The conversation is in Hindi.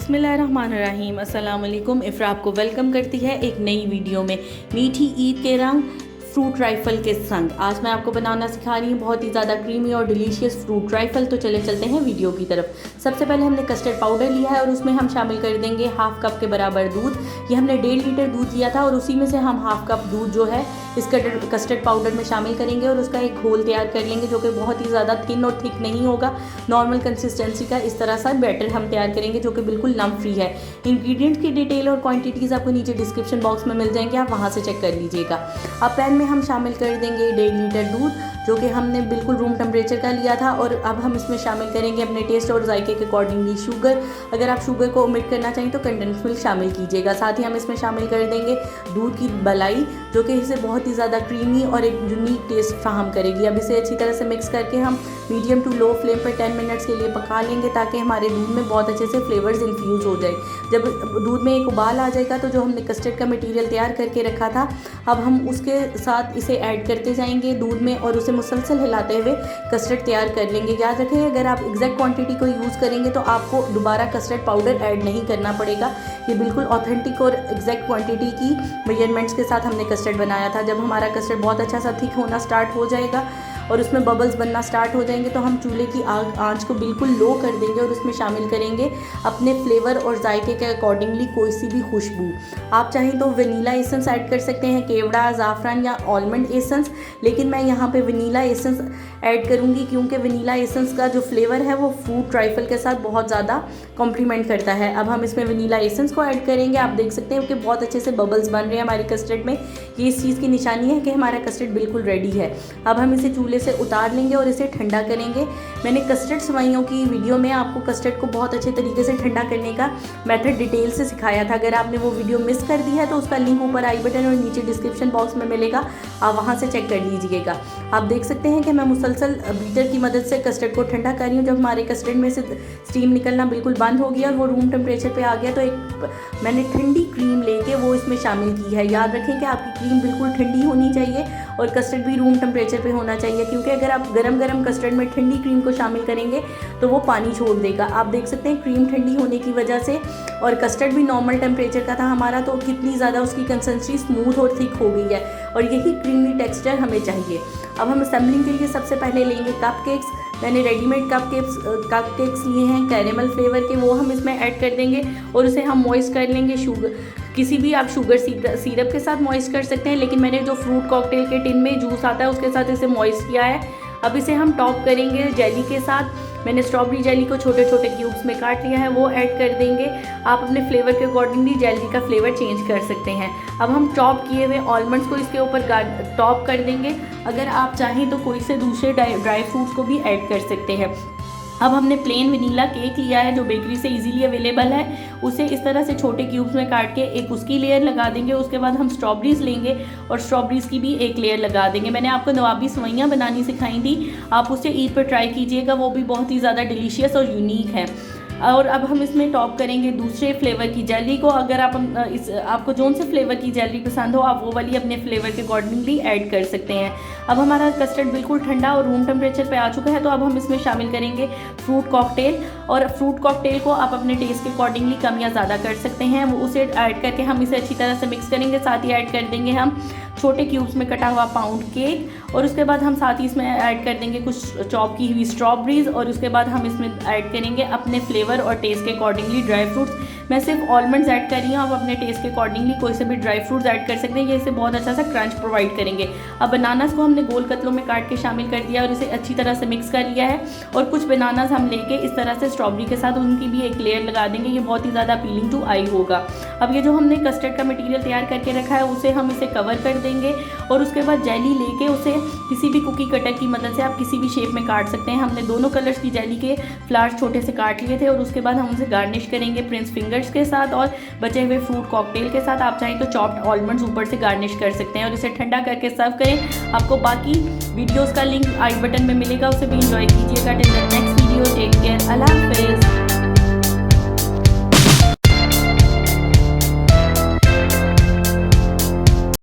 बिस्मिल्लाहिर्रहमानिर्रहीम। अस्सलाम वालेकुम। इफ़राह आपको वेलकम करती है एक नई वीडियो में। मीठी ईद के रंग फ्रूट ट्राइफल के संग आज मैं आपको बनाना सिखा रही हूँ बहुत ही ज़्यादा क्रीमी और डिलीशियस फ्रूट ट्राइफल। तो चलते हैं वीडियो की तरफ। सबसे पहले हमने कस्टर्ड पाउडर लिया है और उसमें हम शामिल कर देंगे हाफ़ कप के बराबर दूध। ये हमने 1.5 लीटर दूध लिया था और उसी में से हम हाफ़ कप दूध जो है इस कस्टर्ड पाउडर में शामिल करेंगे और उसका एक घोल तैयार कर लेंगे जो कि बहुत ही ज़्यादा थिन और थिक नहीं होगा, नॉर्मल कंसिस्टेंसी का इस तरह सा बैटर हम तैयार करेंगे जो कि बिल्कुल नम फ्री है। इंग्रेडिएंट्स की डिटेल और क्वांटिटीज़ आपको नीचे डिस्क्रिप्शन बॉक्स में मिल जाएंगे, आप वहाँ से चेक कर लीजिएगा। अब पैन में हम शामिल कर देंगे 1.5 लीटर दूध जो कि हमने बिल्कुल रूम टेम्परेचर का लिया था। और अब हम इसमें शामिल करेंगे अपने टेस्ट और जायके के अकॉर्डिंगली शुगर। अगर आप शुगर को ओमिट करना चाहें तो कंडेंस मिल्क शामिल कीजिएगा। साथ ही हम इसमें शामिल कर देंगे दूध की मलाई जो कि इसे बहुत ही ज़्यादा क्रीमी और एक यूनिक टेस्ट फ्राहम करेगी। अब इसे अच्छी तरह से मिक्स करके हम मीडियम टू लो फ्लेम पर 10 मिनट्स के लिए पका लेंगे ताकि हमारे दूध में बहुत अच्छे से फ्लेवर्स इन्फ्यूज़ हो जाए। जब दूध में एक उबाल आ जाएगा तो जो हमने कस्टर्ड का मटेरियल तैयार करके रखा था अब हम उसके साथ इसे ऐड करते जाएंगे दूध में और उसे मुसलसल हिलाते हुए कस्टर्ड तैयार कर लेंगे। याद रखें अगर आप एग्जैक्ट क्वांटिटी को यूज़ करेंगे तो आपको दोबारा कस्टर्ड पाउडर ऐड नहीं करना पड़ेगा। ये बिल्कुल ऑथेंटिक और एग्जैक्ट क्वांटिटी की मेजरमेंट्स के साथ हमने कस्टर्ड बनाया था। जब हमारा कस्टर्ड बहुत अच्छा सा थिक होना स्टार्ट हो जाएगा और उसमें बबल्स बनना स्टार्ट हो जाएंगे तो हम चूल्हे की आंच को बिल्कुल लो कर देंगे और उसमें शामिल करेंगे अपने फ्लेवर और जायके के अकॉर्डिंगली कोई सी भी खुशबू। आप चाहें तो वनीला एसेंस ऐड कर सकते हैं, केवड़ा, ज़ाफ़रान या आलमंड एसेंस, लेकिन मैं यहाँ पे वनीला एसेंस ऐड करूँगी क्योंकि वनीला एसेंस का जो फ्लेवर है वो फ्रूट ट्राइफल के साथ बहुत ज़्यादा कॉम्प्लीमेंट करता है। अब हम इसमें वनीला एसेंस को ऐड करेंगे। आप देख सकते हैं कि बहुत अच्छे से बबल्स बन रहे हैं हमारे कस्टर्ड में। ये इस चीज़ की निशानी है कि हमारा कस्टर्ड बिल्कुल रेडी है। अब हम इसे चूल्हे से उतार लेंगे और इसे ठंडा करेंगे। मैंने कस्टर्ड सेवइयों की वीडियो में आपको कस्टर्ड को बहुत अच्छे तरीके से ठंडा करने का मेथड डिटेल से सिखाया था। अगर आपने वो वीडियो मिस कर दी है तो उसका लिंक ऊपर आई बटन और नीचे डिस्क्रिप्शन बॉक्स में मिलेगा, आप वहाँ से चेक कर लीजिएगा। आप देख सकते हैं कि मैं मुसलसल बीटर की मदद से कस्टर्ड को ठंडा कर रही हूँ। जब हमारे कस्टर्ड में से स्टीम निकलना बिल्कुल बंद हो गया और वो रूम टेम्परेचर पे आ गया तो एक मैंने ठंडी क्रीम लेके वो इसमें शामिल की है। याद रखें कि आपकी क्रीम बिल्कुल ठंडी होनी चाहिए और कस्टर्ड भी रूम टेम्परेचर पे होना चाहिए क्योंकि अगर आप गरम गरम कस्टर्ड में ठंडी क्रीम को शामिल करेंगे तो वो पानी छोड़ देगा। आप देख सकते हैं क्रीम ठंडी होने की वजह से और कस्टर्ड भी नॉर्मल टेम्परेचर का था हमारा तो कितनी ज़्यादा उसकी कंसिस्टेंसी स्मूथ और थिक हो गई है और यही क्रीमी टेक्सचर हमें चाहिए। अब हम असेंबलिंग के लिए सबसे पहले लेंगे कपकेक्स। मैंने रेडीमेड कपकेक्स लिए हैं कैरेमल फ्लेवर के, वो हम इसमें ऐड कर देंगे और उसे हम मॉइस्ट कर लेंगे शुगर किसी भी आप शुगर सिरप के साथ मॉइस्ट कर सकते हैं, लेकिन मैंने जो फ्रूट कॉकटेल के टिन में जूस आता है उसके साथ इसे मॉइस्ट किया है। अब इसे हम टॉप करेंगे जेली के साथ। मैंने स्ट्रॉबेरी जेली को छोटे छोटे क्यूब्स में काट लिया है, वो ऐड कर देंगे। आप अपने फ्लेवर के अकॉर्डिंगली जेली का फ्लेवर चेंज कर सकते हैं। अब हम चॉप किए हुए आलमंड्स को इसके ऊपर टॉप कर देंगे। अगर आप चाहें तो कोई से दूसरे ड्राई फ्रूट्स को भी ऐड कर सकते हैं। अब हमने प्लेन वनीला केक लिया है जो बेकरी से इजीली अवेलेबल है, उसे इस तरह से छोटे क्यूब्स में काट के एक उसकी लेयर लगा देंगे। उसके बाद हम स्ट्रॉबेरीज़ लेंगे और स्ट्रॉबेरीज़ की भी एक लेयर लगा देंगे। मैंने आपको नवाबी सेवइयाँ बनानी सिखाई थी, आप उसे ईद पर ट्राई कीजिएगा, वो भी बहुत ही ज़्यादा डिलीशियस और यूनिक है। और अब हम इसमें टॉप करेंगे दूसरे फ्लेवर की जेली को। अगर आप आपको जोन से फ्लेवर की जेली पसंद हो आप वो वाली अपने फ्लेवर के अकॉर्डिंगली ऐड कर सकते हैं। अब हमारा कस्टर्ड बिल्कुल ठंडा और रूम टेम्परेचर पे आ चुका है तो अब हम इसमें शामिल करेंगे फ्रूट कॉकटेल। और फ्रूट कॉकटेल को आप अपने टेस्ट के अकॉर्डिंगली कम या ज़्यादा कर सकते हैं। वो उसे ऐड करके हम इसे अच्छी तरह से मिक्स करेंगे। साथ ही ऐड कर देंगे हम छोटे क्यूब्स में कटा हुआ पाउंड केक और उसके बाद हम साथ ही इसमें ऐड कर देंगे कुछ चॉप की हुई स्ट्रॉबेरीज़ और उसके बाद हम इसमें ऐड करेंगे अपने फ्लेवर और टेस्ट के अकॉर्डिंगली ड्राई फ्रूट्स। मैं सिर्फ आलमंड्स ऐड कर रही हूँ, आप अपने टेस्ट के अकॉर्डिंगली कोई से भी ड्राई फ्रूट्स ऐड कर सकते हैं, ये इसे बहुत अच्छा सा क्रंच प्रोवाइड करेंगे। अब बनानास को हमने गोल कतलों में काट के शामिल कर दिया और इसे अच्छी तरह से मिक्स कर लिया है। और कुछ बनानास हम लेके इस तरह से स्ट्रॉबेरी के साथ उनकी भी एक लेयर लगा देंगे, ये बहुत ही ज़्यादा अपीलिंग टू आई होगा। अब ये जो हमने कस्टर्ड का मटीरियल तैयार करके रखा है उसे हम इसे कवर कर देंगे और उसके बाद जेली लेके उसे किसी भी कुकी कटर की मदद से आप किसी भी शेप में काट सकते हैं। हमने दोनों कलर्स की जेली के फ्लावर्स छोटे से काट लिए थे और उसके बाद हम उसे गार्निश करेंगे प्रिंस फिंगर्स के साथ और बचे हुए फ्रूट कॉकटेल के साथ। आप चाहें तो चॉप्ड आलमंड्स ऊपर से गार्निश कर सकते हैं और इसे ठंडा करके सर्व करें। आपको बाकी वीडियोस का लिंक आई बटन में मिलेगा, उसे भी एंजॉय कीजिएगा। Till the next video, take care, अल्लाह हाफिज़।